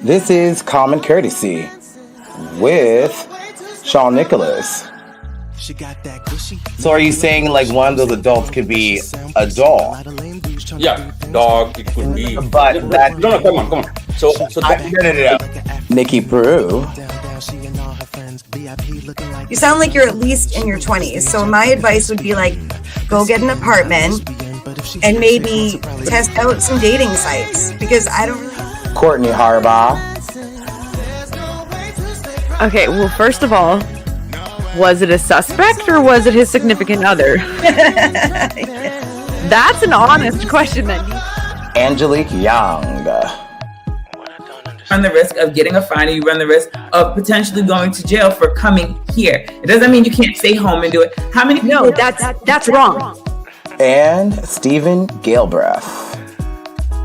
This is Common Courtesy with Sean Nicholas. So are you saying like one of those adults could be a doll? Yeah, dog, it could be. But that... No, come on. So No. Nicki Prue. You sound like you're at least in your 20s. So my advice would be like, go get an apartment and maybe test out some dating sites because I don't really... Courtney Harbaugh. Okay, well, first of all, was it a suspect or was it his significant other? That's an honest question. Angelique Young. Run the risk of getting a fine, and you run the risk of potentially going to jail for coming here. It doesn't mean you can't stay home and do it. How many people? No, that's wrong. And Stephen Galbraith.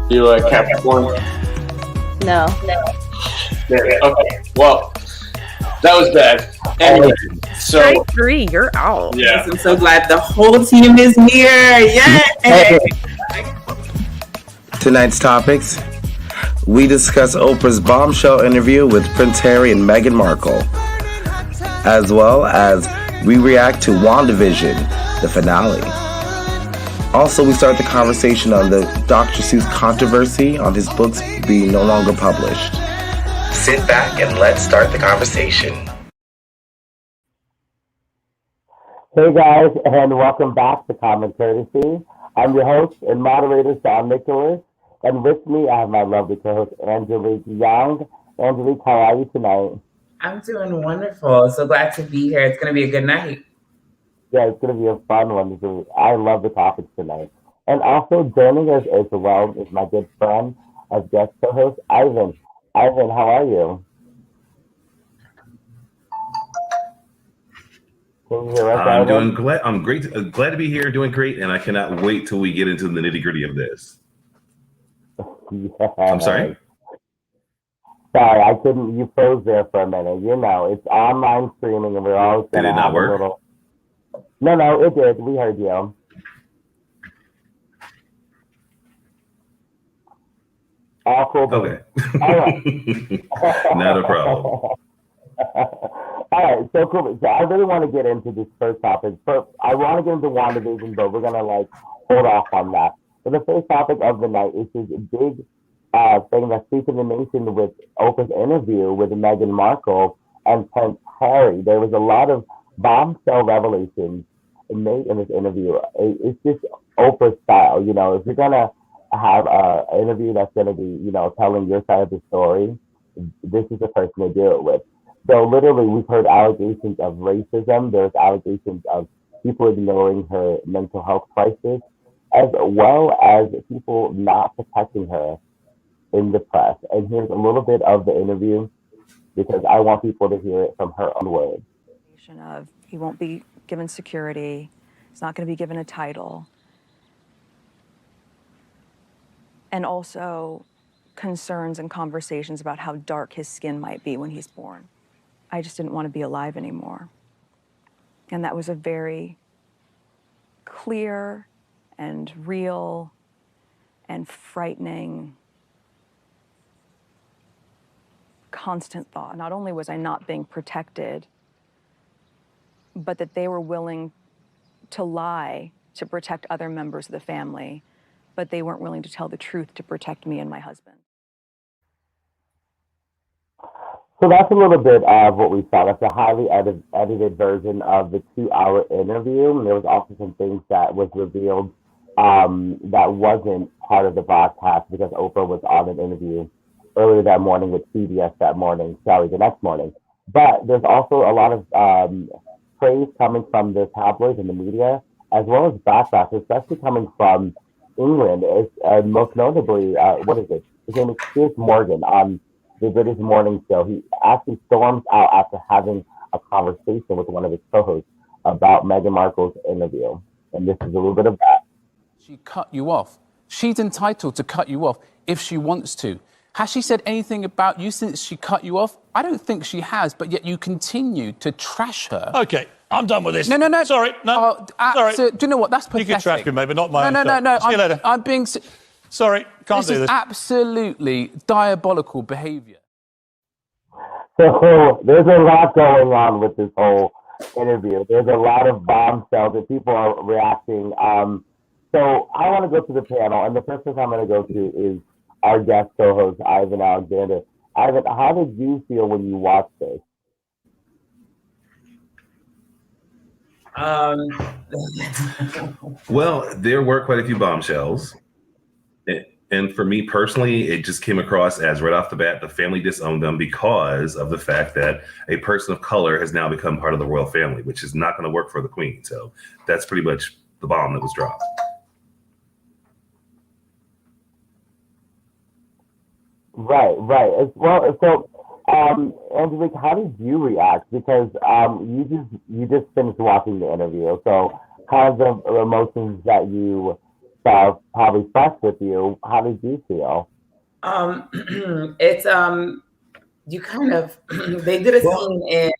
You like Capricorn? No. Yeah, okay. Well, that was bad. Anyway, so Strike 3, you're out. yeah. I'm so glad the whole team is here. Yay! Tonight's topics. We discuss Oprah's bombshell interview with Prince Harry and Meghan Markle, as well as we react to Wandavision, the finale. Also, we start the conversation on the Dr. Seuss controversy on his books being no longer published. Sit back and let's start the conversation. Hey guys, and welcome back to Common Courtesy. I'm your host and moderator, Sean Nicholas, and with me I have my lovely co-host, Angelique Young. Angelique, how are you tonight? I'm doing wonderful. So glad to be here. It's going to be a good night. Yeah, it's going to be a fun one. I love the topics tonight. And also joining us as well is my good friend, as guest co-host, Ivan. Ivan, how are you? Can you hear us, I'm Ivan? doing glad. I'm great. Glad to be here. Doing great, and I cannot wait till we get into the nitty gritty of this. Yeah. I'm sorry. Sorry, I couldn't. You froze there for a minute. You know, it's online streaming, and we're always going to Did it not have work? a little. No, it did. We heard you. All cool. Okay. All right. Not a problem. All right, so cool. So I really want to get into this first topic. First, I want to get into WandaVision, but we're gonna hold off on that. But the first topic of the night is this big thing that's sweeping the nation with Oprah's interview with Meghan Markle and Prince Harry. There was a lot of bombshell revelations made in this interview. It's just Oprah style, you know. If you're gonna have an interview that's gonna be, you know, telling your side of the story, this is the person to do it with. So literally, we've heard allegations of racism. There's allegations of people ignoring her mental health crisis, as well as people not protecting her in the press. And here's a little bit of the interview because I want people to hear it from her own words. Of he won't be given security. He's not going to be given a title. And also concerns and conversations about how dark his skin might be when he's born. I just didn't want to be alive anymore. And that was a very clear and real and frightening constant thought. Not only was I not being protected, but that they were willing to lie to protect other members of the family, but they weren't willing to tell the truth to protect me and my husband. So that's a little bit of what we saw. That's a highly edited version of the 2-hour interview. And there was also some things that was revealed that wasn't part of the broadcast because Oprah was on an interview earlier that morning with CBS the next morning. But there's also a lot of praise coming from the tabloids and the media, as well as backlash, especially coming from England. Most notably, his name is Piers Morgan on the British Morning Show. He actually storms out after having a conversation with one of his co-hosts about Meghan Markle's interview. And this is a little bit of that. She cut you off. She's entitled to cut you off if she wants to. Has she said anything about you since she cut you off? I don't think she has, but yet you continue to trash her. Okay, I'm done with this. No. Sorry, no. Sorry. Do you know what? That's pathetic. You can trash me, maybe not my No. See you later. I'm being... Sorry, can't do this. This is absolutely diabolical behaviour. So there's a lot going on with this whole interview. There's a lot of bombshells that people are reacting. So I want to go to the panel, and the first person I'm going to go to is our guest co-host, Ivan Alexander. Ivan, how did you feel when you watched this? Well, there were quite a few bombshells. And for me personally, it just came across as right off the bat, the family disowned them because of the fact that a person of color has now become part of the royal family, which is not going to work for the queen. So that's pretty much the bomb that was dropped. Right. Well, so Angelique, how did you react? Because you just finished watching the interview, so kind of the emotions that you saw probably fresh with you. How did you feel? It's you kind of they did a scene in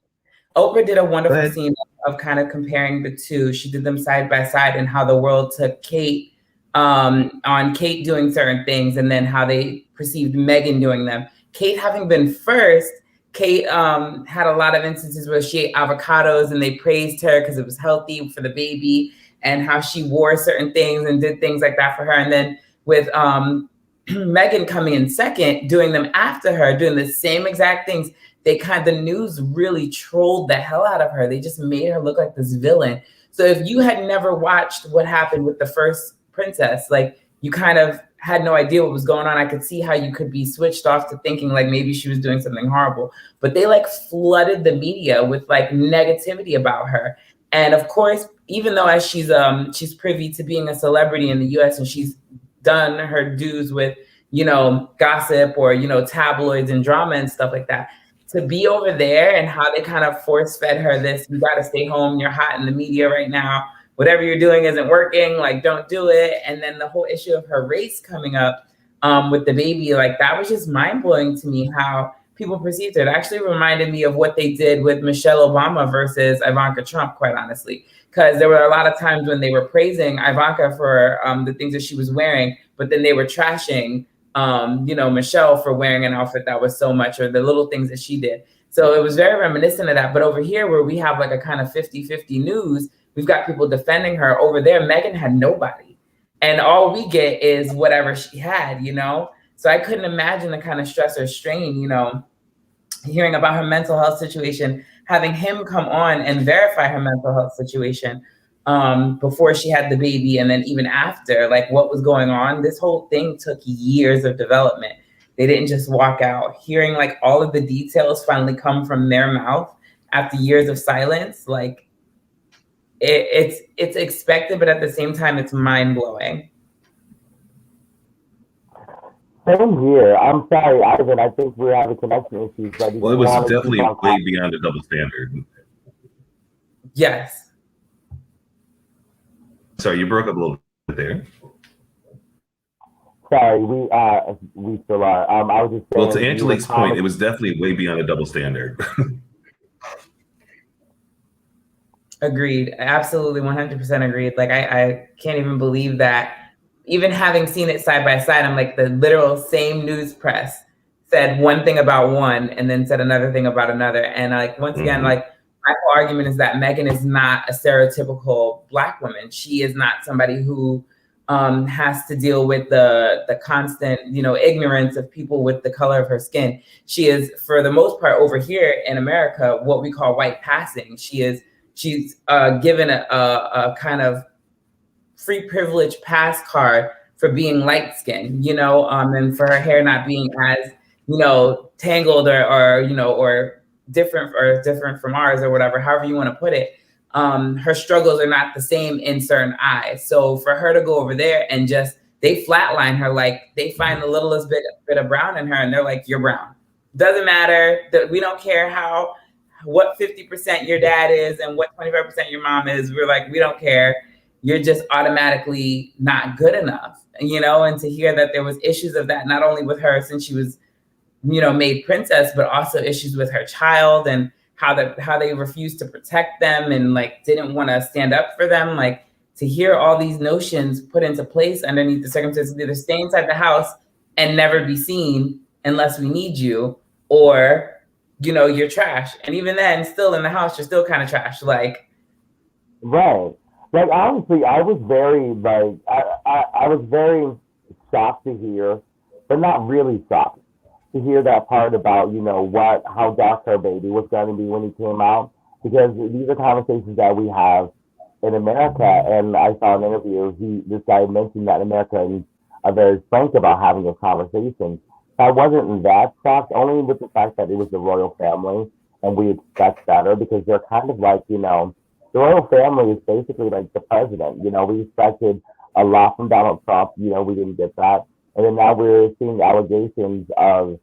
Oprah did a wonderful scene of kind of comparing the two. She did them side by side and how the world took Kate on Kate doing certain things and then how they perceived Meghan doing them. Kate having been first, Kate had a lot of instances where she ate avocados and they praised her because it was healthy for the baby and how she wore certain things and did things like that for her. And then with Meghan coming in second, doing them after her, doing the same exact things, the news really trolled the hell out of her. They just made her look like this villain. So if you had never watched what happened with the first princess, like you kind of had no idea what was going on. I could see how you could be switched off to thinking like maybe she was doing something horrible, but they like flooded the media with like negativity about her. And of course, even though as she's privy to being a celebrity in the US and she's done her dues with, gossip or, tabloids and drama and stuff like that, to be over there and how they kind of force fed her this, you got to stay home, you're hot in the media right now, whatever you're doing isn't working, like don't do it. And then the whole issue of her race coming up with the baby, like that was just mind blowing to me how people perceived it. It actually reminded me of what they did with Michelle Obama versus Ivanka Trump, quite honestly, because there were a lot of times when they were praising Ivanka for the things that she was wearing, but then they were trashing Michelle for wearing an outfit that was so much, or the little things that she did. So it was very reminiscent of that. But over here, where we have like a kind of 50-50 news, we've got people defending her. Over there, Meghan had nobody. And all we get is whatever she had, So I couldn't imagine the kind of stress or strain, hearing about her mental health situation, having him come on and verify her mental health situation before she had the baby. And then even after, like what was going on, this whole thing took years of development. They didn't just walk out. Hearing like all of the details finally come from their mouth after years of silence, like it's expected, but at the same time, it's mind blowing. Same here. I'm sorry, Ivan. I think we're having connection issues. Well, it was definitely way beyond a double standard. Yes. Sorry, you broke up a little bit there. Sorry, we still are. I was just saying, well, to Angelique's point, it was definitely way beyond a double standard. Agreed. Absolutely, 100% agreed. Like I can't even believe that. Even having seen it side by side, I'm like the literal same news press said one thing about one and then said another thing about another. And like once again, like my whole argument is that Meghan is not a stereotypical Black woman. She is not somebody who has to deal with the constant, ignorance of people with the color of her skin. She is, for the most part, over here in America, what we call white passing. She's given a kind of free privilege pass card for being light skinned, and for her hair not being as, tangled or different from ours or whatever, however you want to put it. Her struggles are not the same in certain eyes. So for her to go over there and they flatline her, like they find the littlest bit of brown in her and they're like, you're brown. Doesn't matter. We don't care what 50% your dad is and what 25% your mom is. We're like, we don't care. You're just automatically not good enough, and to hear that there was issues of that, not only with her since she was, made princess, but also issues with her child and how they refused to protect them and like didn't want to stand up for them. Like to hear all these notions put into place underneath the circumstances, either stay inside the house and never be seen unless we need you, or you're trash. And even then, still in the house, you're still kind of trash. Like, right. Like, honestly, I was very, like, I was very shocked to hear, but not really shocked to hear that part about, how dark her baby was going to be when he came out. Because these are conversations that we have in America. And I saw an interview, this guy mentioned that Americans are very frank about having a conversation. I wasn't that shocked, only with the fact that it was the royal family, and we expect better because they're kind of like, the royal family is basically like the president. We expected a lot from Donald Trump. We didn't get that. And then now we're seeing allegations of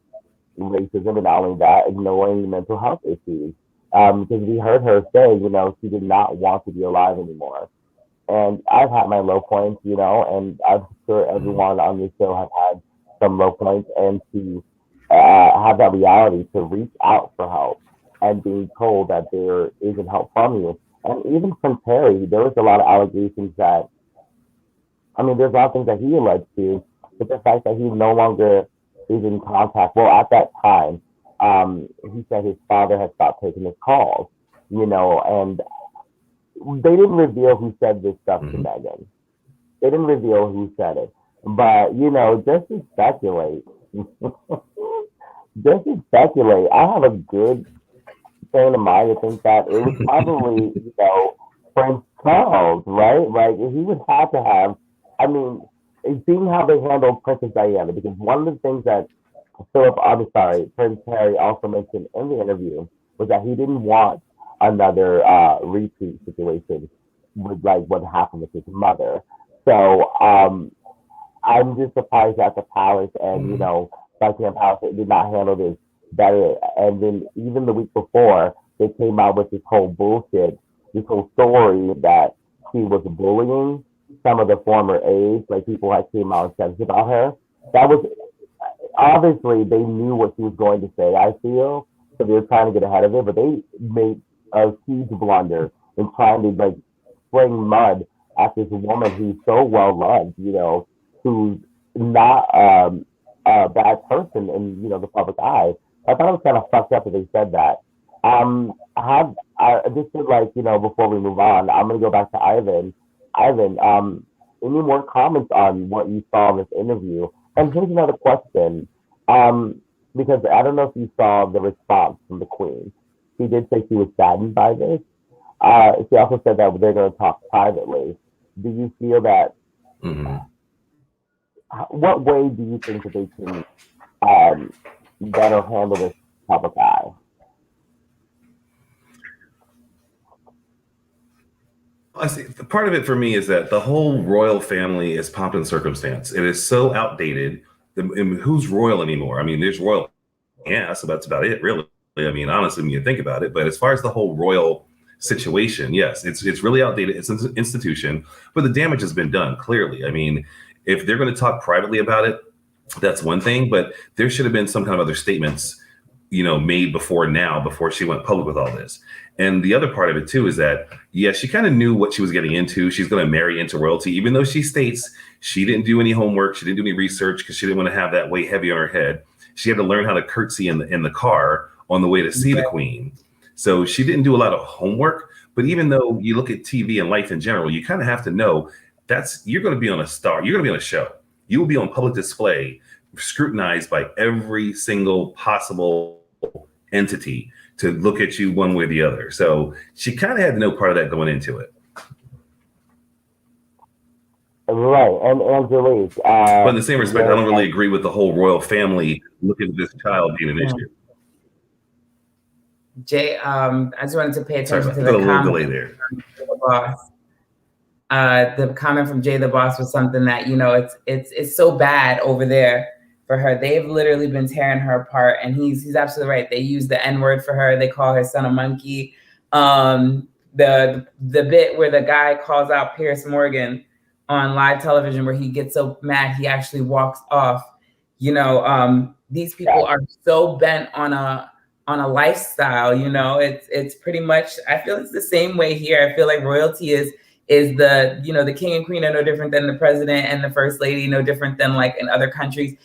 racism, and not only that, ignoring mental health issues. Because we heard her say, she did not want to be alive anymore. And I've had my low points, and I'm sure everyone on this show has had some low points, and to have that reality to reach out for help and being told that there isn't help from you. And even from Terry, there was a lot of allegations that, there's a lot of things that he alleged to, but the fact that he no longer is in contact. Well, at that time, he said his father had stopped taking his calls, and they didn't reveal who said this stuff to Meghan. They didn't reveal who said it. But, just to speculate, I have a good fan of mine to think that it was probably, Prince Charles, right? Like, he would have to have, seeing how they handled Princess Diana, because one of the things that Prince Harry also mentioned in the interview was that he didn't want another repeat situation with like what happened with his mother. So I'm just surprised that the palace and Buckingham Palace did not handle this better. And then even the week before, they came out with this whole bullshit, this whole story that she was bullying some of the former aides, like people had came out and said this about her. That was obviously they knew what she was going to say, I feel, so they were trying to get ahead of it, but they made a huge blunder in trying to like spring mud at this woman who's so well loved, who's not a bad person in the public eye. I thought it was kind of fucked up that they said that. I just feel like before we move on, I'm gonna go back to Ivan. Ivan, any more comments on what you saw in this interview? And here's another question, because I don't know if you saw the response from the Queen. She did say she was saddened by this. She also said that they're going to talk privately. Do you feel that? What way do you think that they can better handle this public eye? I see. Part of it for me is that the whole royal family is pomp and circumstance. It is so outdated. Who's royal anymore? There's royal, yeah, so that's about it, really. Honestly, when you think about it. But as far as the whole royal situation, yes, it's really outdated. It's an institution, but the damage has been done, clearly. If they're going to talk privately about it, that's one thing, but there should have been some kind of other statements, made before she went public with all this. And the other part of it too is that, yeah, she kind of knew what she was getting into. She's going to marry into royalty, even though she states she didn't do any homework. She didn't do any research because she didn't want to have that weight heavy on her head. She had to learn how to curtsy in the car on the way to see the Queen. So she didn't do a lot of homework. But even though you look at TV and life in general, you kind of have to know you're going to be on a star. You're going to be on a show. You will be on public display, scrutinized by every single possible entity to look at you one way or the other. So she kind of had no part of that going into it. Right, and Angelique. But in the same respect, I don't really agree with the whole royal family looking at this child being an issue. Jay, I just wanted to pay attention to the comment. delay there. The comment from Jay the Boss was something that it's so bad over there for her. They've literally been tearing her apart, and he's absolutely right. They use the N-word for her. They call her son a monkey. The bit where the guy calls out Piers Morgan on live television, where he gets so mad he actually walks off. These people are so bent on a lifestyle. It's pretty much. I feel it's the same way here. I feel like royalty is the the king and queen are no different than the president and the first lady, no different than like in other countries.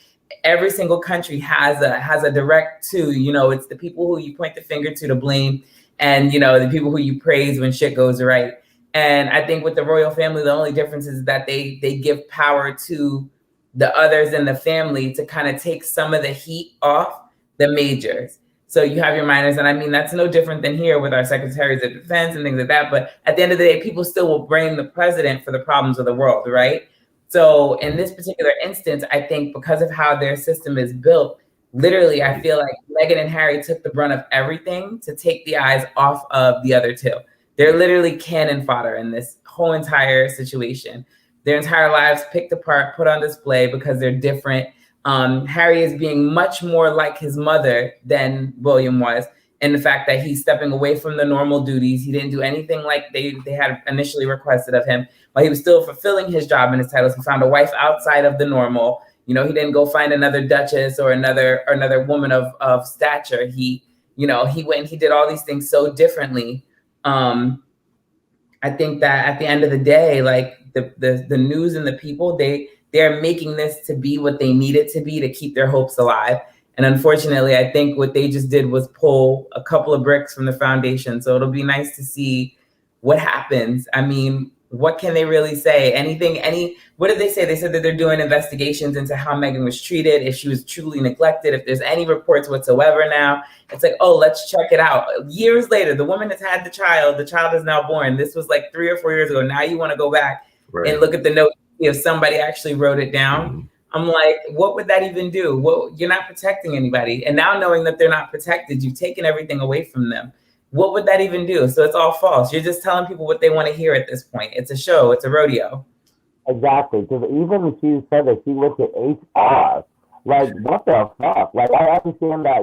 every single country has a direct to, it's the people who you point the finger to blame, and the people who you praise when shit goes right. And I think with the royal family, the only difference is that they give power to the others in the family to kind of take some of the heat off the majors. So you have your minors, and I mean, that's no different than here with our secretaries of defense and things like that. But at the end of the day, people still will blame the president for the problems of the world, right? So in this particular instance, I think because of how their system is built, literally, I feel like Meghan and Harry took the brunt of everything to take the eyes off of the other two. They're literally cannon fodder in this whole entire situation. Their entire lives picked apart, put on display because they're different. Harry is being much more like his mother than William was, and the fact that he's stepping away from the normal duties. He didn't do anything like they had initially requested of him, while he was still fulfilling his job and his titles. He found a wife outside of the normal. He didn't go find another duchess or another woman of stature. He went and he did all these things so differently. I think that at the end of the day, like the news and the people, they're making this to be what they need it to be to keep their hopes alive. And unfortunately, I think what they just did was pull a couple of bricks from the foundation. So it'll be nice to see what happens. I mean, what can they really say? What did they say? They said that they're doing investigations into how Meghan was treated, if she was truly neglected, if there's any reports whatsoever now. It's like, oh, let's check it out. Years later, the woman has had the child is now born. This was like 3 or 4 years ago. Now you want to go back and look at the note if somebody actually wrote it down. Mm-hmm. I'm like, what would that even do? Well, you're not protecting anybody. And now knowing that they're not protected, you've taken everything away from them. What would that even do? So it's all false. You're just telling people what they want to hear at this point. It's a show. It's a rodeo. Exactly. Because even she said that she went to HR. Like, what the fuck? Like, I understand that,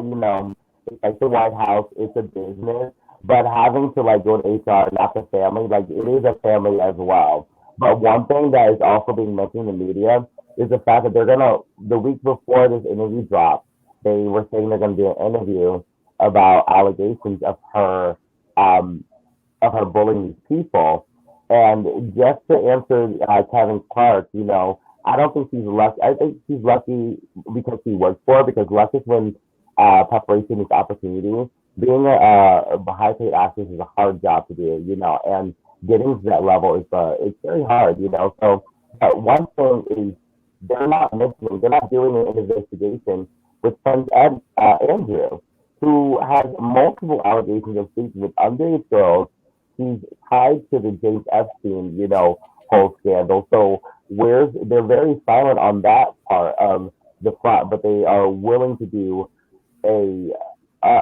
it's like the White House, it's a business. But having to, like, go to HR, not the family, like, it is a family as well. But one thing that is also being mentioned in the media is the fact that the week before this interview dropped, they were saying they're going to do an interview about allegations of her bullying these people. And just to answer Kevin Clark, I don't think she's lucky. I think she's lucky because she worked for it, because luck is when preparation is opportunity. Being a high-paid actress is a hard job to do, and getting to that level is it's very hard, So one thing is they're not doing an investigation with Prince Andrew, who has multiple allegations of sleeping with underage girls. He's tied to the James Epstein, whole scandal. So they're very silent on that part of the plot, but they are willing to do a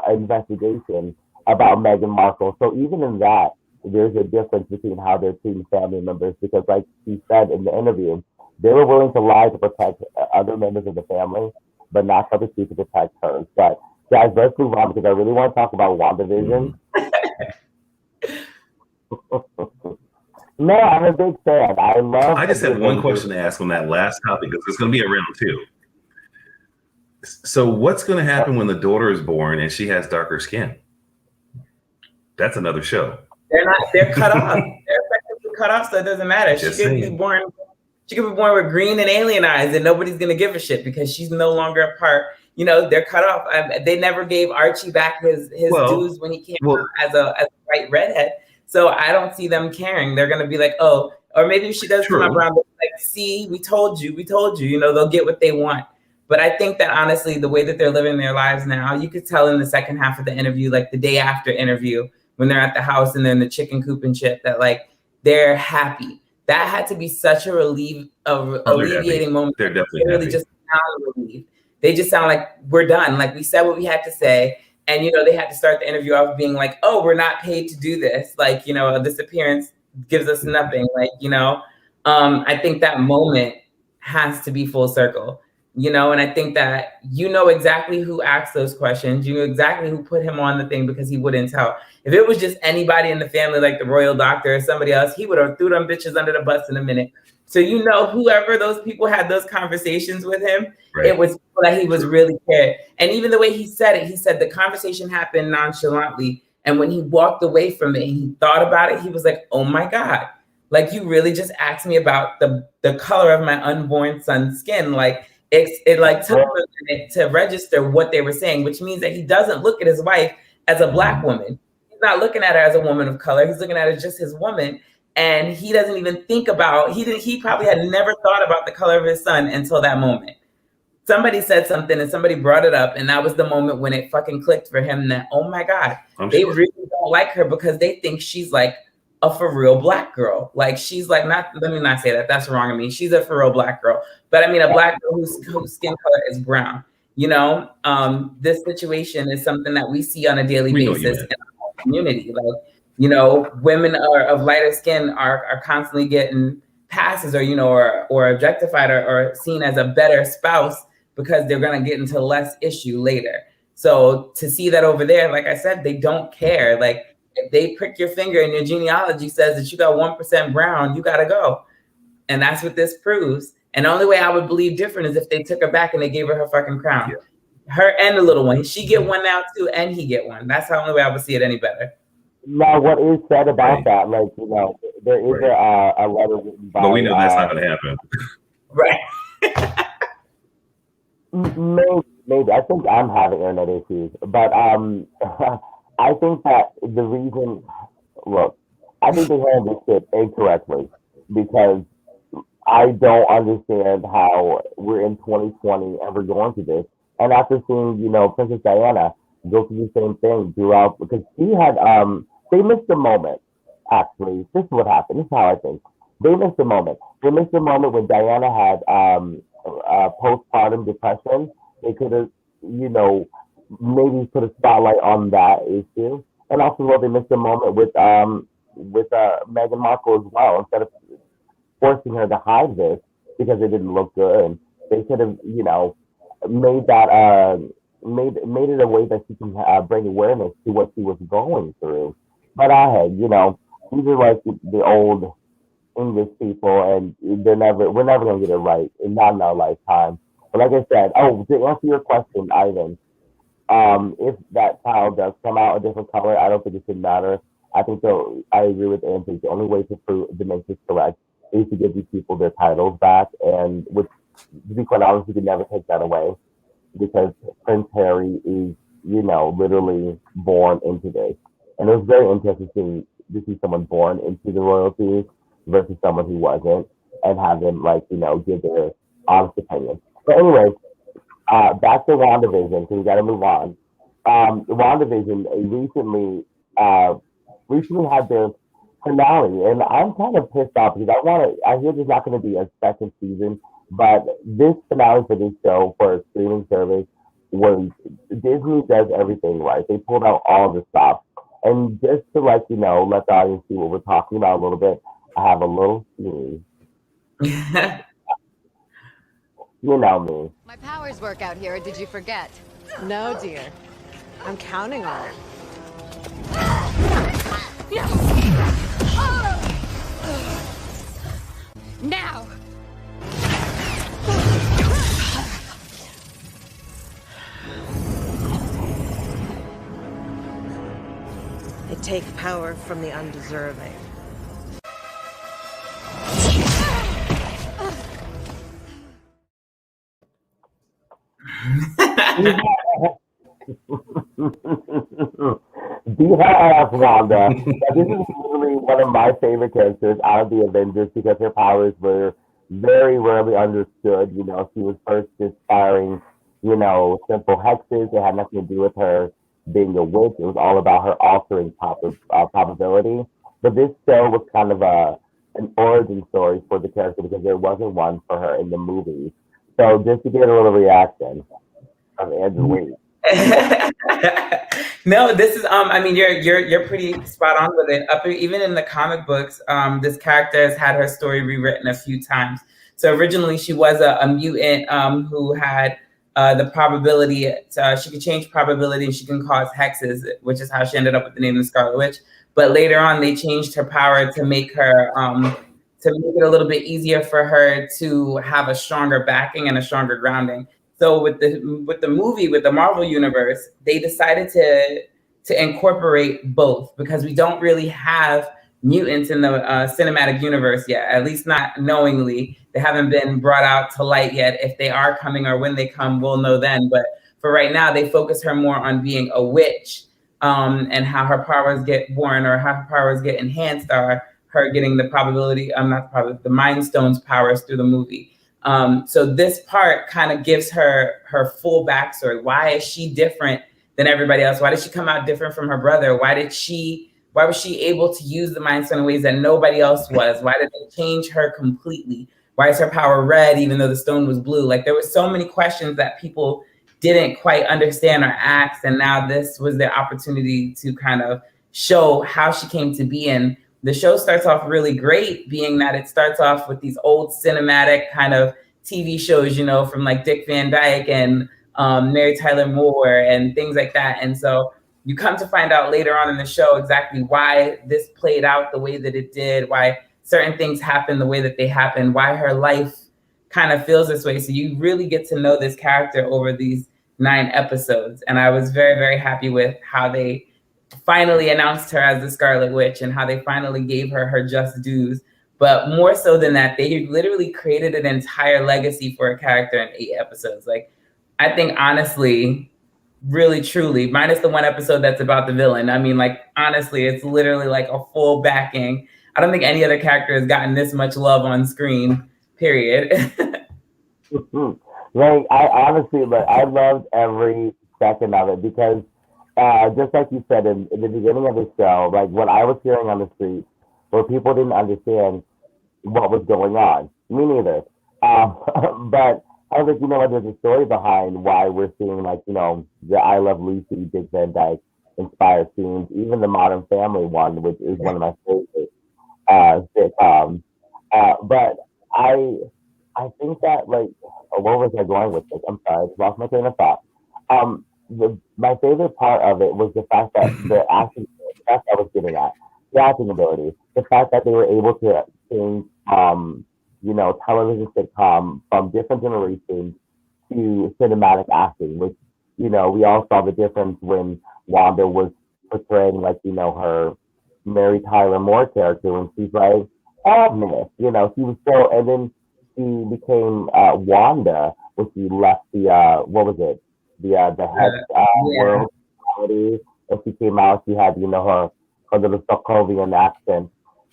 investigation about Meghan Markle. So even in that, there's a difference between how they're treating family members, because like she said in the interview, they were willing to lie to protect other members of the family, but not so to protect her. But guys, let's move on, because I really want to talk about WandaVision. No, I'm a big fan. I just have one question to ask on that last topic, because it's going to be a round two. So what's going to happen when the daughter is born and she has darker skin? That's another show. They're cut off. They're effectively cut off, so it doesn't matter. She could be born with green and alien eyes, and nobody's going to give a shit because she's no longer a part. They're cut off. They never gave Archie back his dues when he came out as a white redhead. So I don't see them caring. They're going to be like, oh, or maybe if she does come up around, like, see, we told you. They'll get what they want. But I think that honestly, the way that they're living their lives now, you could tell in the second half of the interview, like the day after interview, when they're at the house and they're in the chicken coop and shit, that like they're happy. That had to be such a alleviating moment. They're definitely really just sound relieved. They just sound like we're done. Like we said what we had to say. And, they had to start the interview off being like, oh, we're not paid to do this. Like, this appearance gives us nothing. Like, I think that moment has to be full circle, and I think that exactly who asked those questions. You know exactly who put him on the thing, because he wouldn't tell. If it was just anybody in the family, like the royal doctor or somebody else, he would have threw them bitches under the bus in a minute. So, whoever those people had those conversations with him, It was people that he was really cared. And even the way he said it, he said the conversation happened nonchalantly. And when he walked away from it and he thought about it, he was like, oh my God, like you really just asked me about the color of my unborn son's skin. Like it like took him a minute to register what they were saying, which means that he doesn't look at his wife as a Black woman. He's not looking at her as a woman of color. He's looking at her just his woman. And he doesn't even think about, he probably had never thought about the color of his son until that moment. Somebody said something and somebody brought it up, and that was the moment when it fucking clicked for him that, oh my God, they really don't like her because they think she's like a for real Black girl. Like she's like, not, let me not say that, that's wrong of me. She's a for real Black girl. But I mean a Black girl whose skin color is brown. You know, this situation is something that we see on a daily basis in our community. Like, you know, women of lighter skin are constantly getting passes or, you know, or objectified or seen as a better spouse because they're going to get into less issue later. So to see that over there, like I said, they don't care. Like if they prick your finger and your genealogy says that you got 1% brown, you got to go. And that's what this proves. And the only way I would believe different is if they took her back and they gave her fucking crown. Yeah. Her and the little one. She get one now too, and he get one. That's the only way I would see it any better. Now, what is said about that? Like, you know, there is a letter written by... But we know that's not going to happen. Right. Maybe. I think I'm having internet issues. But I think that the reason... Look, I think they handled this shit incorrectly because I don't understand how we're in 2020 and we're going through this. And after seeing, you know, Princess Diana go through the same thing throughout, because she had, they missed the moment, actually. This is what happened. This is how I think. They missed the moment. They missed the moment when Diana had postpartum depression. They could have, you know, maybe put a spotlight on that issue. And also, well, they missed the moment with Meghan Markle as well. Instead of forcing her to hide this because it didn't look good, they could have, you know, made that made it a way that she can bring awareness to what she was going through. But you know, these are like the old English people, and we're never gonna get it right, and not in our lifetime. But like I said, to answer your question, Ivan, if that child does come out a different color, I don't think it should matter. I think I agree with Anthony. The only way to prove the make this correct is to give these people their titles back, and to be quite honest, we could never take that away because Prince Harry is, you know, literally born into this. And it was very interesting to see someone born into the royalty versus someone who wasn't, and have them, like, you know, give their honest opinion. But anyway, back to Wandavision, because we got to move on. Wandavision recently had their finale, and I'm kind of pissed off because I hear there's not going to be a second season, but this finale for this show for a streaming service was Disney does everything right. They pulled out all the stops. And just to, like, you know, let the audience see what we're talking about a little bit, I have a little scene. You know me. My powers work out here, or did you forget? No, dear. I'm counting on it. Now! They take power from the undeserving. BF Wanda. This is literally one of my favorite characters out of the Avengers because her powers were very rarely understood. You know, she was first just firing, you know, simple hexes. It had nothing to do with her being a witch. It was all about her altering probability. But this show was kind of an origin story for the character because there wasn't one for her in the movie. So just to get a little reaction of Andrew Wade. No, this is I mean, you're pretty spot on with it. Even in the comic books, this character has had her story rewritten a few times. So originally she was a mutant who had the probability, she could change probability and she can cause hexes, which is how she ended up with the name of the Scarlet Witch. But later on, they changed her power to make her to make it a little bit easier for her to have a stronger backing and a stronger grounding. So with the movie, with the Marvel universe, they decided to incorporate both because we don't really have mutants in the cinematic universe yet, at least not knowingly. They haven't been brought out to light yet. If they are coming or when they come, we'll know then. But for right now, they focus her more on being a witch, and how her powers get born or how her powers get enhanced are her getting the probability, not probably, the Mind Stones powers through the movie. So this part kind of gives her full backstory. Why is she different than everybody else? Why did she come out different from her brother? Why was she able to use the Mind Stone in ways that nobody else was? Why did they change her completely? Why is her power red even though the stone was blue? Like, there were so many questions that people didn't quite understand or ask, and now this was their opportunity to kind of show how she came to be. And the show starts off really great, being that it starts off with these old cinematic kind of TV shows, you know, from like Dick Van Dyke and Mary Tyler Moore and things like that. And so you come to find out later on in the show exactly why this played out the way that it did, why certain things happened the way that they happened, why her life kind of feels this way. So you really get to know this character over these 9 episodes. And I was very, very happy with how they finally announced her as the Scarlet Witch and how they finally gave her her just dues. But more so than that, they literally created an entire legacy for a character in 8 episodes. Like, I think honestly, really, truly, minus the 1 episode that's about the villain. I mean, like, honestly, it's literally like a full backing. I don't think any other character has gotten this much love on screen, period. Like, I loved every second of it because just like you said in the beginning of the show, like what I was hearing on the street where people didn't understand what was going on. Me neither. But I was like, you know what, there's a story behind why we're seeing, like, you know, the I Love Lucy, Dick Van Dyke inspired scenes, even the Modern Family one, which is one of my favorite sitcoms. But I think that, like, where was I going with this? I'm sorry, I lost my train of thought. My favorite part of it was the fact that the acting, that's what I was getting at, the acting ability, the fact that they were able to change, you know, television sitcom from different generations to cinematic acting, which, you know, we all saw the difference when Wanda was portraying, like, you know, her Mary Tyler Moore character, when she's like, Agnes, you know, she was so, and then she became Wanda when she left the, what was it? The head world reality. And she came out, she had, you know, her little Sokovian accent.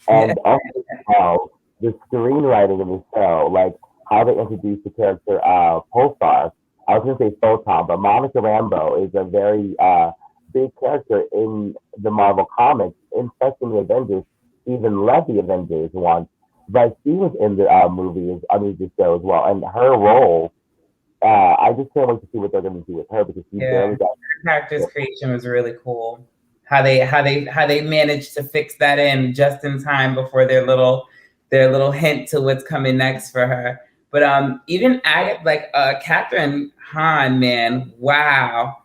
And also, the screenwriting of the show, like how they introduced the character Pulsar. I was going to say Photon, but Monica Rambeau is a very big character in the Marvel comics, especially in the Avengers. She even led the Avengers once, but she was in the movies, the show as well. And her role, I just can't wait to see what they're going to do with her because she barely got. Her character's creation was really cool. How they managed to fix that in just in time before their little hint to what's coming next for her. But even Catherine Hahn, man, wow.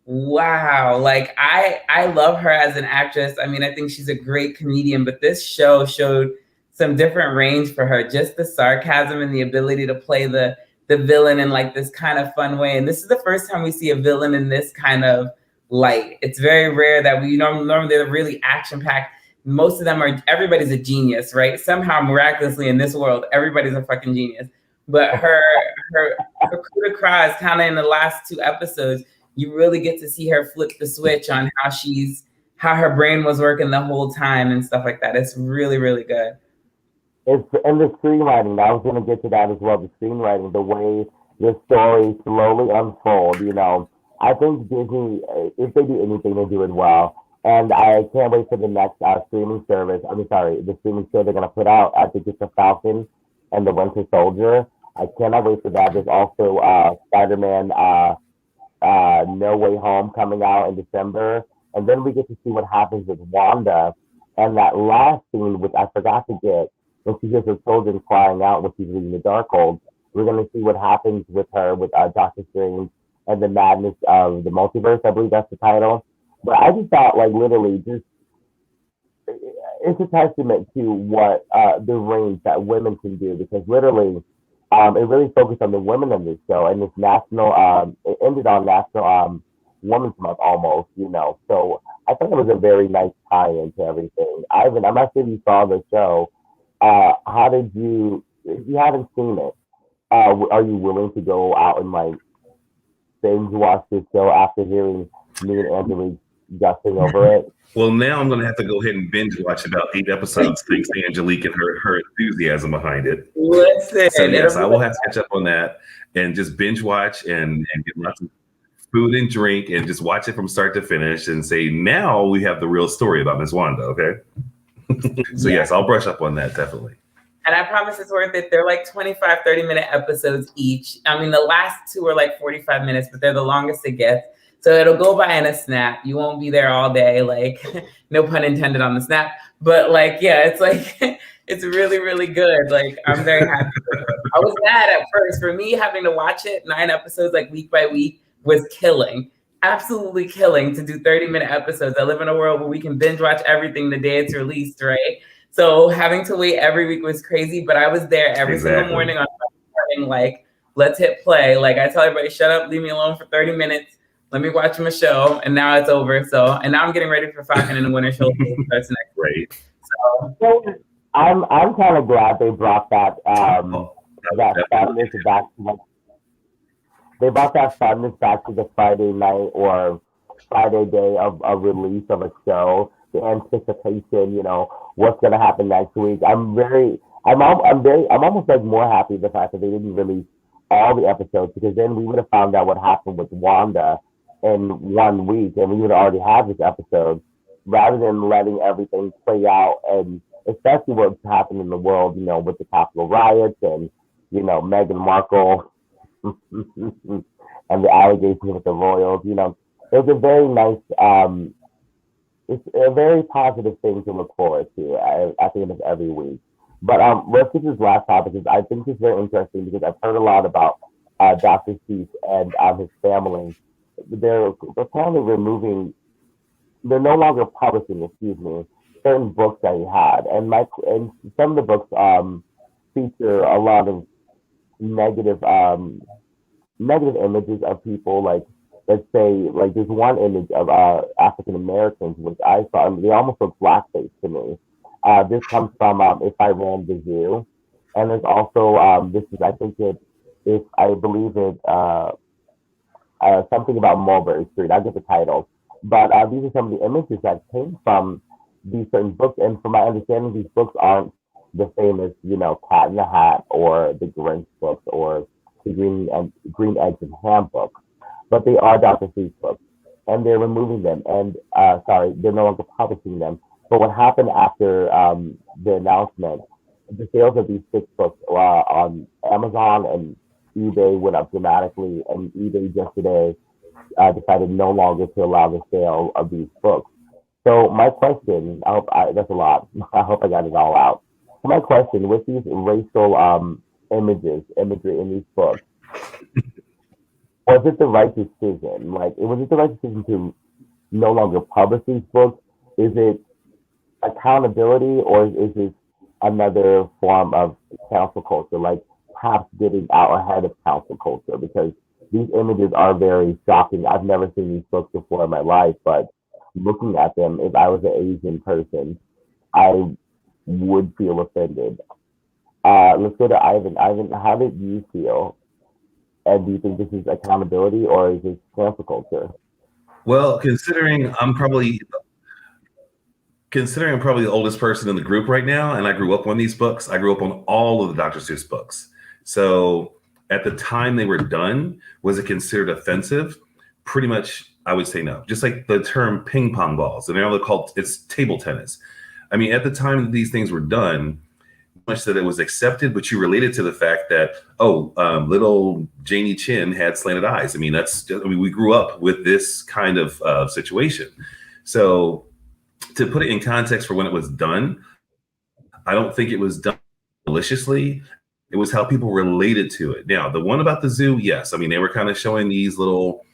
Like I love her as an actress. I mean, I think she's a great comedian, but this show showed some different range for her. Just the sarcasm and the ability to play the villain in like this kind of fun way. And this is the first time we see a villain in this kind of light. It's very rare that we normally they're really action packed. Most of them everybody's a genius, right? Somehow miraculously in this world, everybody's a fucking genius. But her coup de grace kind of in the last 2 episodes, you really get to see her flip the switch on how her brain was working the whole time and stuff like that. It's really, really good. And the screenwriting, I was going to get to that as well. The screenwriting, the way the story slowly unfold, you know. I think Disney, if they do anything, they do it well. And I can't wait for the next streaming service. The streaming show they're going to put out. I think it's The Falcon and the Winter Soldier. I cannot wait for that. There's also Spider-Man No Way Home coming out in December. And then we get to see what happens with Wanda. And that last scene, which I forgot to get, when she hears her children crying out when she's reading the Darkhold, we're going to see what happens with her with Doctor Strange and the Madness of the Multiverse. I believe that's the title. But I just thought, like, literally, just it's a testament to what the range that women can do, because literally, it really focused on the women in this show, and this national, it ended on National Women's Month almost, you know. So I thought it was a very nice tie-in to everything. Ivan, I'm not sure if you saw the show. How did you? If you haven't seen it, are you willing to go out and like binge watch this show after hearing me and Angelique gushing over it? Well, now I'm going to have to go ahead and binge watch about 8 episodes thanks to Angelique and her enthusiasm behind it. Listen, So yes, I will have to catch up on that and just binge watch and get lots of food and drink and just watch it from start to finish and say, now we have the real story about Miss Wanda, okay? So yes, I'll brush up on that, definitely. And I promise it's worth it. They're like 25, 30-minute episodes each. I mean, the last 2 are like 45 minutes, but they're the longest it gets. So it'll go by in a snap. You won't be there all day, like no pun intended on the snap. But like, yeah, it's like, it's really, really good. Like, I'm very happy. I was mad at first. For me, having to watch it 9 episodes like week by week was killing. Absolutely killing to do 30-minute episodes. I live in a world where we can binge watch everything the day it's released, right? So having to wait every week was crazy, but I was there every single morning on Friday morning, like, let's hit play. Like, I tell everybody, shut up, leave me alone for 30 minutes. Let me watch my show, and now it's over. So, and now I'm getting ready for Falcon and the Winter Soldier. That's next week. So, I'm kind of glad they brought that that sadness back to like, they brought that sadness back to the Friday night or Friday day of a release of a show. The anticipation, you know, what's gonna happen next week. I'm almost like more happy the fact that they didn't release all the episodes, because then we would have found out what happened with Wanda in 1 week, and we would have already had this episode, rather than letting everything play out, and especially what's happened in the world, you know, with the Capitol riots and, you know, Meghan Markle and the allegations with the royals. You know, it was a very nice, it's a very positive thing to look forward to at the end of every week. But let's get to this last topic, because I think it's very interesting, because I've heard a lot about Dr. Seuss and his family. They're apparently they're no longer publishing, certain books that he had. And some of the books feature a lot of negative images of people, like, let's say, like, there's one image of African Americans, which I saw, and they almost look blackface to me. This comes from If I Ran the Zoo. And there's also, I believe it, something about Mulberry Street. I get the title. But these are some of the images that came from these certain books. And from my understanding, these books aren't the same as, you know, Cat in the Hat or the Grinch books or the Green Eggs and Ham book. But they are Dr. Seuss books. And they're removing them. And, they're no longer publishing them. But what happened after the announcement, the sales of these 6 books on Amazon and eBay went up dramatically, and eBay just today decided no longer to allow the sale of these books. So my question, that's a lot. I hope I got it all out. So my question, with these racial imagery in these books, was it the right decision? Like, was it the right decision to no longer publish these books? Is it accountability, or is it another form of cancel culture, like perhaps getting out ahead of cancel culture? Because these images are very shocking. I've never seen these books before in my life, but looking at them, if I was an Asian person, I would feel offended. Let's go to Ivan. Ivan, how did you feel? And do you think this is accountability, or is this cancel culture? Well, considering I'm probably the oldest person in the group right now, and I grew up on these books. I grew up on all of the Dr. Seuss books. So at the time they were done, was it considered offensive? Pretty much, I would say no. Just like the term ping pong balls, and now they're called, it's table tennis. I mean, at the time that these things were done, much that it was accepted, but you related to the fact that, little Janie Chin had slanted eyes. I mean, we grew up with this kind of situation. So to put it in context for when it was done, I don't think it was done maliciously. It was how people related to it. Now, the one about the zoo, yes. I mean, they were kind of showing these little,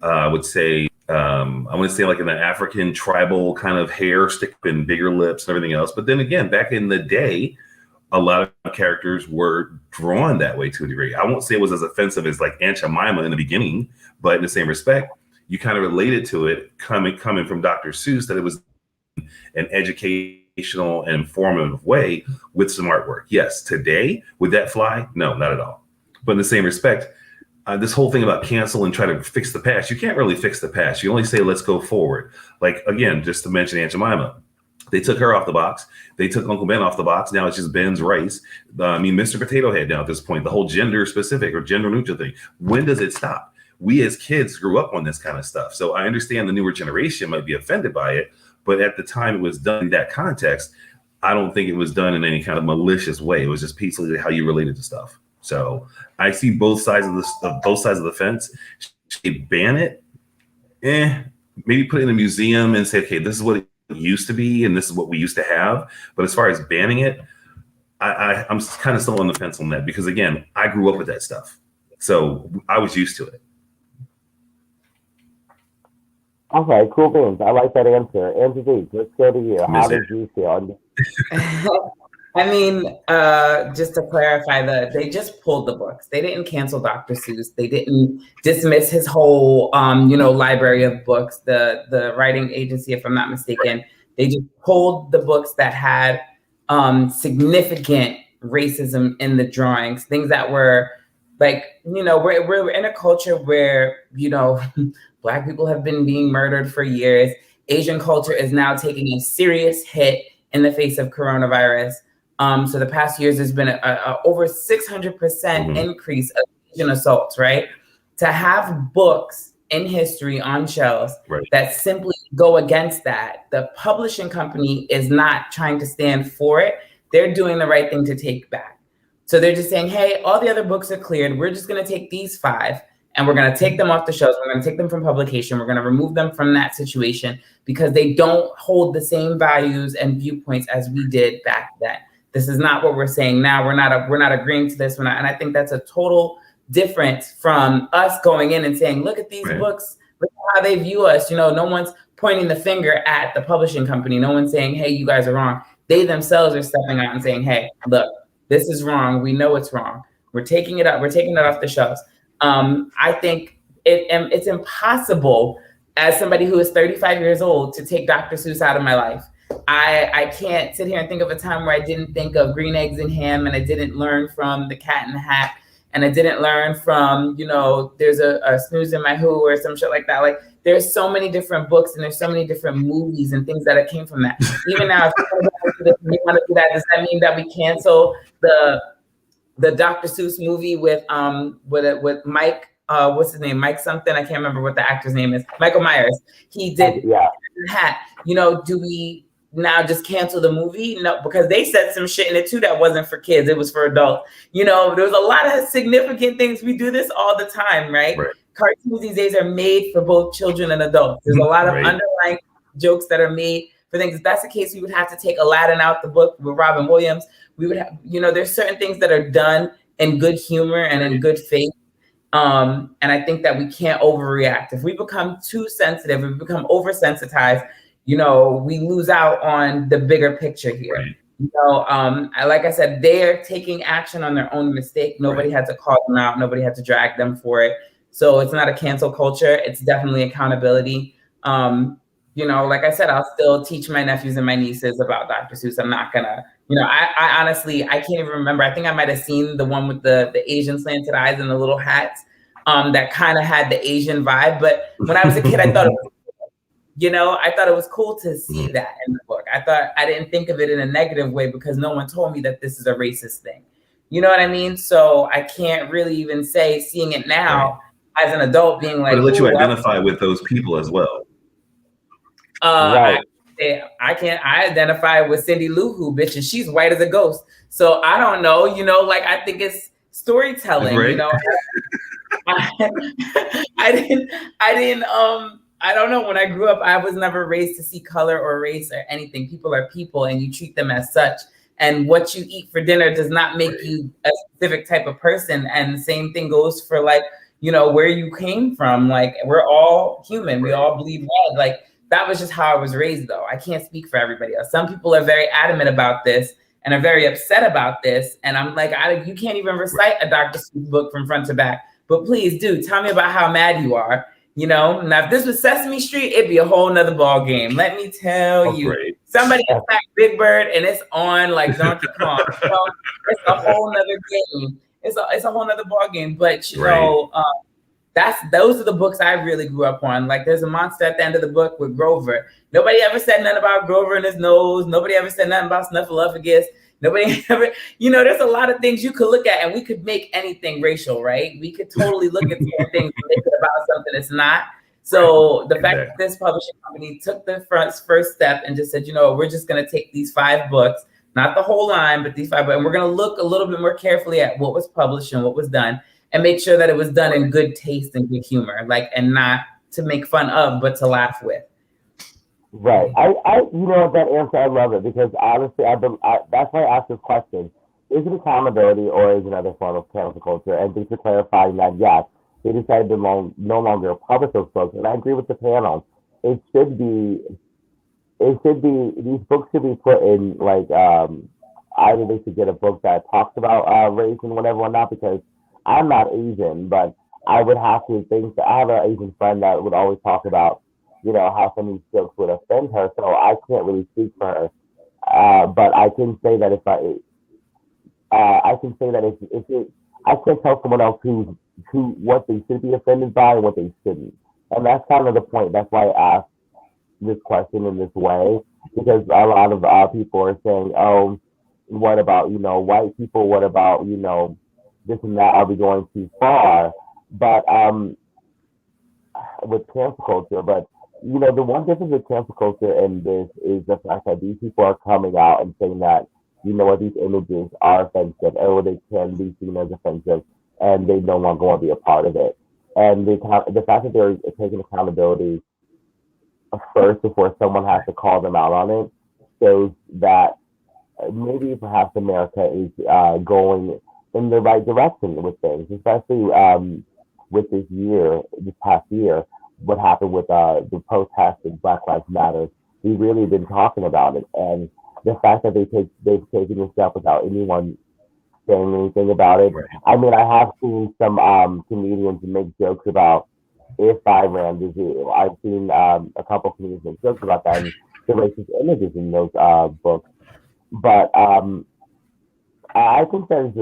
I want to say like in the African tribal kind of hair, stick and bigger lips and everything else. But then again, back in the day, a lot of characters were drawn that way to a degree. I won't say it was as offensive as like Aunt Jemima in the beginning, but in the same respect, you kind of related to it coming from Dr. Seuss, that it was an educational and informative way with some artwork. Yes, today, would that fly? No, not at all. But in the same respect, this whole thing about cancel and try to fix the past, you can't really fix the past. You only say, let's go forward. Like, again, just to mention Aunt Jemima, they took her off the box. They took Uncle Ben off the box. Now it's just Ben's rice. Mr. Potato Head now at this point, the whole gender specific or gender neutral thing. When does it stop? We as kids grew up on this kind of stuff. So I understand the newer generation might be offended by it, but at the time it was done in that context, I don't think it was done in any kind of malicious way. It was just peacefully how you related to stuff. So I see both sides of the fence. Should they ban it? Maybe put it in a museum and say, okay, this is what it used to be and this is what we used to have. But as far as banning it, I'm kind of still on the fence on that, because again, I grew up with that stuff. So I was used to it. Okay, cool beans. I like that answer. Angelique, let's go to you. How did you feel? I mean, just to clarify, they just pulled the books. They didn't cancel Dr. Seuss. They didn't dismiss his whole, library of books. The writing agency, if I'm not mistaken, they just pulled the books that had significant racism in the drawings, things that were like, we're in a culture where, Black people have been being murdered for years. Asian culture is now taking a serious hit in the face of coronavirus. So the past years, there's been a over 600% increase of Asian assaults, right? To have books in history on shelves that simply go against that, the publishing company is not trying to stand for it. They're doing the right thing to take back. So they're just saying, hey, all the other books are cleared. We're just going to take these 5 and we're going to take them off the shelves. We're going to take them from publication. We're going to remove them from that situation because they don't hold the same values and viewpoints as we did back then. This is not what we're saying now. We're not agreeing to this. And I think that's a total difference from us going in and saying, look at these books, look at how they view us. No one's pointing the finger at the publishing company. No one's saying, hey, you guys are wrong. They themselves are stepping out and saying, hey, look, this is wrong. We know it's wrong. We're taking it up. We're taking it off the shelves. I think it's impossible as somebody who is 35 years old to take Dr. Seuss out of my life. I can't sit here and think of a time where I didn't think of Green Eggs and Ham, and I didn't learn from The Cat in the Hat, and I didn't learn from, there's a Snooze in My Who or some shit like that. Like, there's so many different books and there's so many different movies and things that came from that. Even now, if you want to do that, does that mean that we cancel the Dr. Seuss movie with Mike? What's his name? Mike something. I can't remember what the actor's name is. Michael Myers. He did Hat. Do we now just cancel the movie? No, because they said some shit in it too that wasn't for kids. It was for adults. There was a lot of significant things. We do this all the time, right? Cartoons these days are made for both children and adults. There's a lot of underlying jokes that are made for things. If that's the case, we would have to take Aladdin out the book with Robin Williams. We would have, there's certain things that are done in good humor and in good faith. And I think that we can't overreact. If we become too sensitive, if we become oversensitized, we lose out on the bigger picture here. Like I said, they're taking action on their own mistake. Nobody had to call them out. Nobody had to drag them for it. So it's not a cancel culture. It's definitely accountability. Like I said, I'll still teach my nephews and my nieces about Dr. Seuss. I'm not gonna, I honestly, I can't even remember. I think I might have seen the one with the Asian slanted eyes and the little hats that kind of had the Asian vibe. But when I was a kid, I thought it was I thought it was cool to see that in the book. I didn't think of it in a negative way because no one told me that this is a racist thing. You know what I mean? So I can't really even say, seeing it now as an adult, being like, but it lets you identify with those people as well. I identify with Cindy Lou Who, bitch, and she's white as a ghost. So I don't know, I think it's storytelling, I don't know. When I grew up, I was never raised to see color or race or anything. People are people and you treat them as such. And what you eat for dinner does not make you a specific type of person. And the same thing goes for where you came from. Like, we're all human. We all bleed red. Like, that was just how I was raised, though. I can't speak for everybody else. Some people are very adamant about this and are very upset about this. And I'm like, you can't even recite a Dr. Seuss book from front to back. But please do tell me about how mad you are. You know, now if this was Sesame Street, it'd be a whole nother ball game. Let me tell you, great. somebody attacked Big Bird and it's on like Donkey Kong. You know, it's a whole nother game. It's a whole nother ball game. But you know, those are the books I really grew up on. Like there's a monster at the end of the book with Grover. Nobody ever said nothing about Grover and his nose. Nobody ever said nothing about Snuffleupagus. Nobody ever, you know, there's a lot of things you could look at and we could make anything racial, right? We could totally look at certain things and make it about something that's not. So the fact that this publishing company took the first step and just said, you know, we're just going to take these 5 books, not the whole line, but these 5 books, and we're going to look a little bit more carefully at what was published and what was done and make sure that it was done in good taste and good humor, like, and not to make fun of, but to laugh with. Right. You know, that answer, I love it because honestly, that's why I asked this question. Is it accountability or is it another form of cancel culture? And thanks for clarifying that, yes, they decided to no longer publish those books. And I agree with the panel. These books should be put in, like, either they should get a book that talks about race and whatever or not, because I'm not Asian, but I would have to think that I have an Asian friend that would always talk about, you know, how some of these jokes would offend her. So I can't really speak for her. But I can say that if I can't tell someone else what they should be offended by and what they shouldn't. And that's kind of the point. That's why I asked this question in this way, because a lot of people are saying, oh, what about, you know, white people? What about, you know, this and that? Are we going too far? But with cancel culture, but you know, the one difference with cancel culture and this is the fact that these people are coming out and saying that, you know what, these images are offensive, or they can be seen as offensive, and they no longer want to be a part of it. And the fact that they're taking accountability first before someone has to call them out on it shows that maybe perhaps America is going in the right direction with things, especially with this past year. What happened with the protests and Black Lives Matter, we really have been talking about it, and the fact that they've taken this step without anyone saying anything about it. Right. I mean, I have seen some comedians make jokes about if I ran the zoo. I've seen a couple of comedians make jokes about that and the racist images in those books. But I think that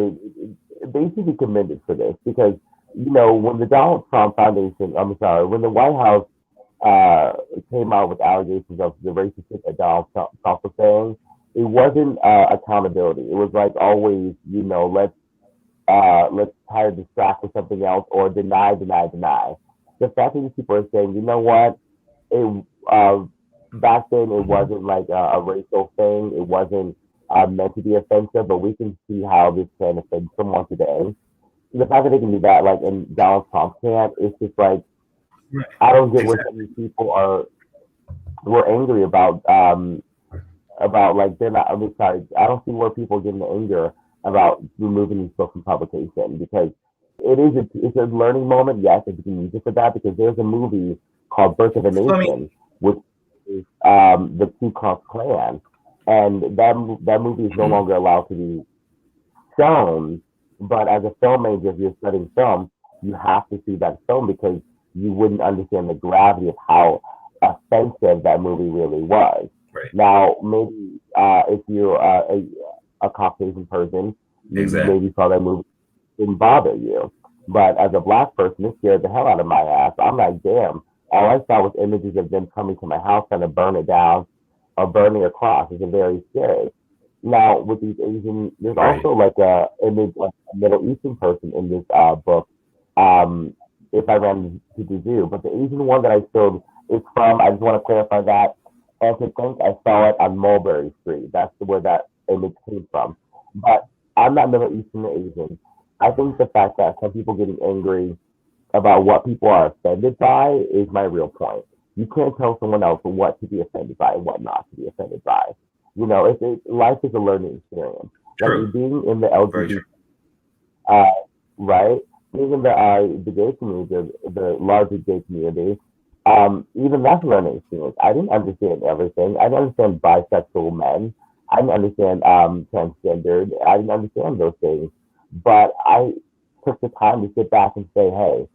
they should be commended for this, because you know, when the Donald Trump Foundation, when the White House came out with allegations of the racist shit that Donald Trump was saying, it wasn't accountability. It was like always, you know, let's try to distract with something else or deny. The fact that these people are saying, you know what, back then it wasn't like a racial thing. It wasn't meant to be offensive, but we can see how this can offend someone today. The fact that they can do that, like, and Donald Trump can't, it's just like, I don't get what some of these people were angry about like, they're not, I'm sorry, I don't see where people are getting anger about removing these books from publication, because it's a learning moment. Yes, if you can use it for that, because there's a movie called Birth of a Nation, which is the Ku Klux Klan, and that movie is no longer allowed to be shown. But as a film major, if you're studying film, you have to see that film, because you wouldn't understand the gravity of how offensive that movie really was. Right. Now, maybe if you're a Caucasian person, you maybe saw that movie, didn't bother you. But as a Black person, it scared the hell out of my ass. I'm like, damn, all I saw was images of them coming to my house trying to burn it down or burning a cross. It's very scary. Now, with these Asian, there's also like a image of a Middle Eastern person in this book, if I ran to the zoo. But the Asian one that I showed is from, I just want to clarify that, and to think I saw it on Mulberry Street. That's where that image came from. But I'm not Middle Eastern or Asian. I think the fact that some people getting angry about what people are offended by is my real point. You can't tell someone else what to be offended by and what not to be offended by. You know, life is a learning experience. True. Like being in the LGBT, right? Being in the gay community, the larger gay community, even that's a learning experience. I didn't understand everything. I didn't understand bisexual men. I didn't understand transgendered. I didn't understand those things. But I took the time to sit back and say, hey,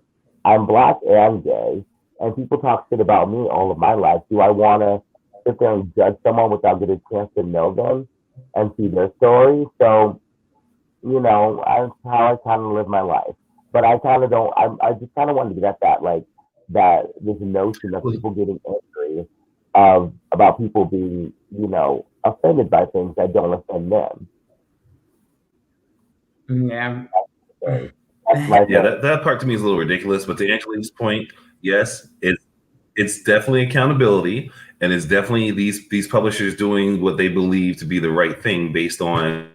I'm Black and gay, and people talk shit about me all of my life. Do I want to sit there and judge someone without getting a chance to know them and see their story? So, that's how I kind of live my life. But I kind of don't. I just kind of wanted to get at that, like this notion of people getting angry about people being, offended by things that don't offend them. Yeah. That part to me is a little ridiculous. But to Angelique's point, yes, it's definitely accountability, and it's definitely these publishers doing what they believe to be the right thing based on.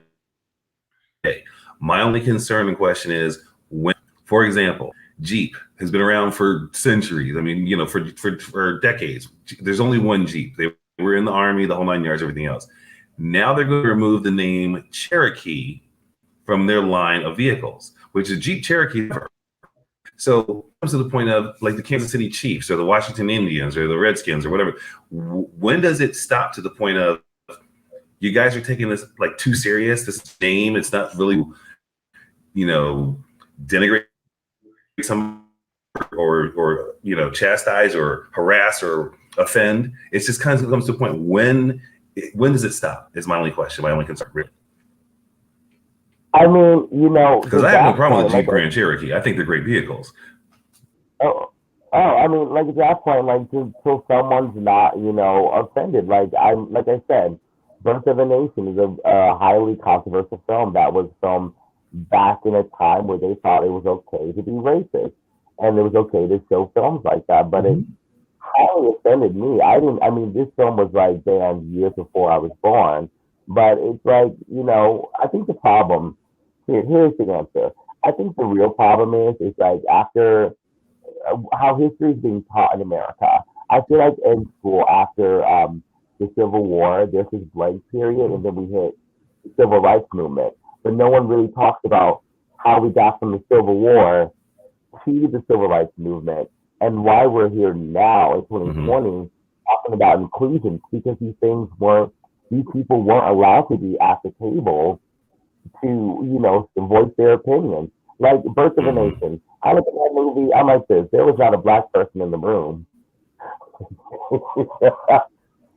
My only concern and question is when, for example, Jeep has been around for centuries. I mean, for decades. There's only one Jeep. They were in the Army, the whole 9 yards, everything else. Now they're going to remove the name Cherokee from their line of vehicles, which is Jeep Cherokee. So it comes to the point of like the Kansas City Chiefs or the Washington Indians or the Redskins or whatever. When does it stop to the point of you guys are taking this like too serious? This name, it's not really, denigrate some or chastise or harass or offend. It's just kind of comes to a point when does it stop? Is my only question, my only concern, really. I mean, because I have no problem with Jeep Grand Cherokee. I think they're great vehicles. I mean, like at that point, like until someone's not, offended. Like I said, Birth of a Nation is a highly controversial film that was filmed back in a time where they thought it was okay to be racist and it was okay to show films like that. But it highly offended me. This film was like banned years before I was born. But it's like, I think the problem, here's the answer. I think the real problem is like after how history is being taught in America. I feel like in school after the Civil War, there's this blank period, and then we hit the Civil Rights Movement. But no one really talks about how we got from the Civil War to the Civil Rights Movement and why we're here now in 2020 talking about inclusion, because these people weren't allowed to be at the table to, to voice their opinion. Like Birth of a Nation. I look at that movie, I'm like this. There was not a black person in the room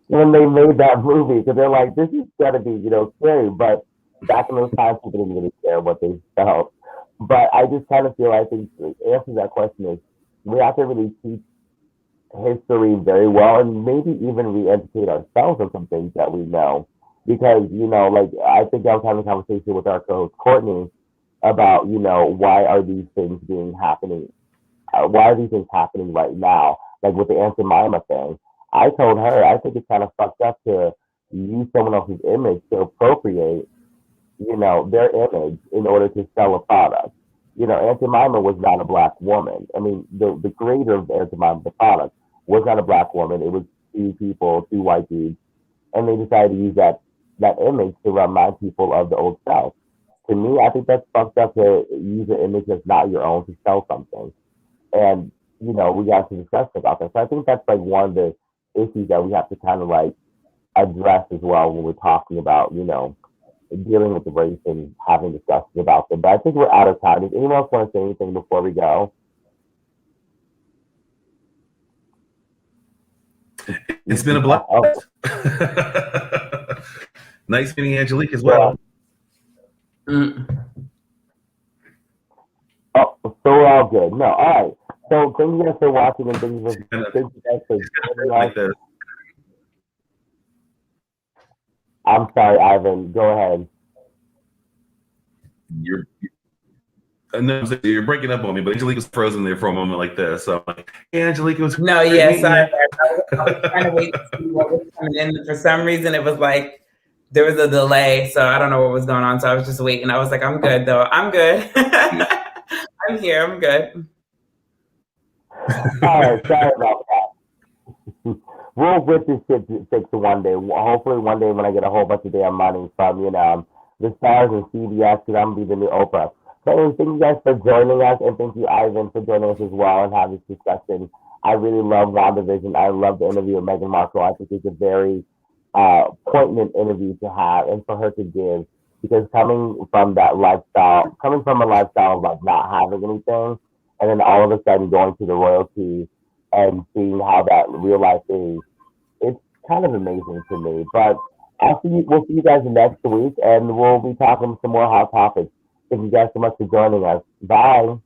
when they made that movie, because they're like, this is gonna be, scary. But back in those times, people didn't really care what they felt. But I just kind of feel, I think the answer to that question is we have to really teach history very well and maybe even re-educate ourselves on some things that we know. Because, like I think I was having a conversation with our co-host Courtney about, why are these things happening? Why are these things happening right now? Like with the Aunt Jemima thing. I told her, I think it's kind of fucked up to use someone else's image to appropriate, their image in order to sell a product. Aunt Jemima was not a black woman. I mean, the creator of Aunt Jemima, the product, was not a black woman. It was two white dudes. And they decided to use that image to remind people of the old South. To me, I think that's fucked up to use an image that's not your own to sell something. And, we got to discuss about that. So I think that's like one of the issues that we have to kind of like address as well when we're talking about, dealing with the race and having discussions about them. But I think we're out of time. Does anyone else want to say anything before we go? It's been a blast. Nice meeting Angelique as well. Oh, so we're all good. No, all right. So thank you guys for watching and thank you guys for joining us. I'm sorry, Ivan. Go ahead. You're breaking up on me, but Angelique was frozen there for a moment like this. So I'm like, hey, Angelique was. No, yes, I was trying to wait to see what was coming in. For some reason, it was like there was a delay, so I don't know what was going on. So I was just waiting. I was like, I'm good though. I'm good. I'm here. I'm good. All right, sorry about that. We'll get this shit fixed one day. Hopefully one day when I get a whole bunch of damn money from, the stars and CBS, because I'm going to be the new Oprah. So thank you guys for joining us, and thank you, Ivan, for joining us as well and having this discussion. I really love Wandavision. I love the interview with Meghan Markle. I think it's a very poignant interview to have and for her to give, because coming from a lifestyle of like not having anything, and then all of a sudden going to the royalty and seeing how that real life is, it's kind of amazing to me. But we'll see you guys next week, and we'll be talking some more hot topics. Thank you guys so much for joining us. Bye.